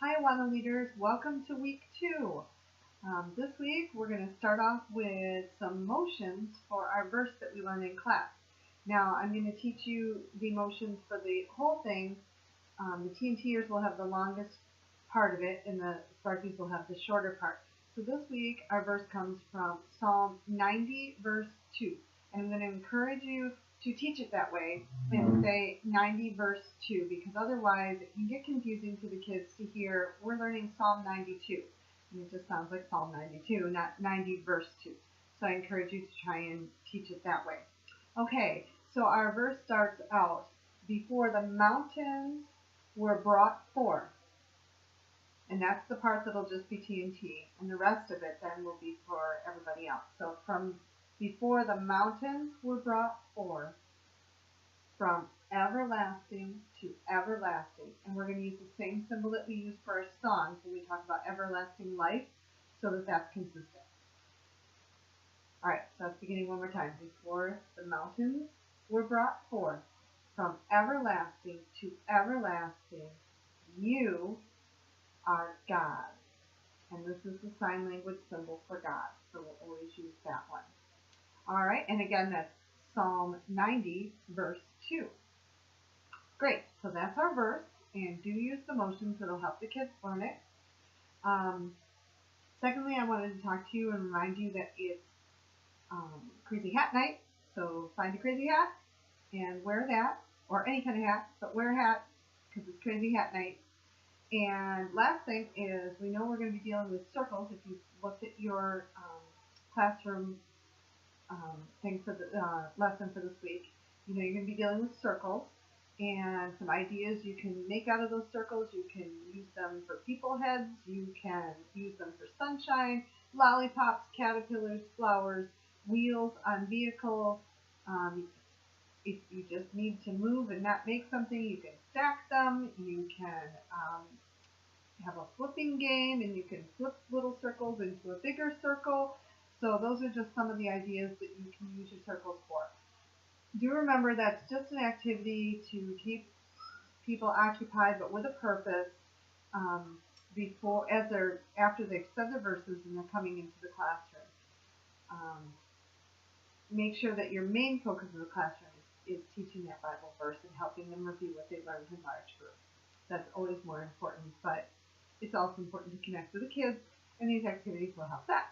Hi, Awana leaders. Welcome to week 2. This week, we're going to start off with some motions for our verse that we learned in class. Now, I'm going to teach you the motions for the whole thing. The TNTers will have the longest part of it, and the Sparkies will have the shorter part. So this week, our verse comes from Psalm 90, verse 2. And I'm going to encourage you to teach it that way and say 90 verse 2, because otherwise it can get confusing to the kids to hear we're learning Psalm 92. And it just sounds like Psalm 92, not 90 verse 2. So I encourage you to try and teach it that way. Okay, so our verse starts out, before the mountains were brought forth. And that's the part that'll just be TNT, and the rest of it then will be for everybody else. So from before the mountains were brought forth, from everlasting to everlasting. And we're going to use the same symbol that we use for our songs when we talk about everlasting life, so that that's consistent. All right, so that's beginning one more time. Before the mountains were brought forth, from everlasting to everlasting, you are God. And this is the sign language symbol for God, so we'll always use that one. All right, and again, that's Psalm 90, verse 2. Great, so that's our verse, and do use the motions. It'll help the kids learn it. Secondly, I wanted to talk to you and remind you that it's Crazy Hat Night, so find a crazy hat and wear that, or any kind of hat, but wear a hat because it's Crazy Hat Night. And last thing is, we know we're going to be dealing with circles. If you've looked at your classroom thing for the lesson for this week, you know you're going to be dealing with circles, and some ideas you can make out of those circles. You can use them for people heads, you can use them for sunshine, lollipops, caterpillars, flowers, wheels on vehicles. If you just need to move and not make something, you can stack them. You can have a flipping game, and you can flip little circles into a bigger circle. So those are just some of the ideas that you can use your circles for. Do remember that's just an activity to keep people occupied, but with a purpose. After they've said their verses and they're coming into the classroom, make sure that your main focus of the classroom is teaching that Bible verse and helping them review what they learned in large groups. That's always more important, but it's also important to connect with the kids, and these activities will help that.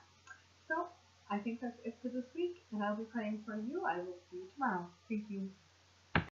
So I think that's it for this week, and I'll be praying for you. I will see you tomorrow. Thank you.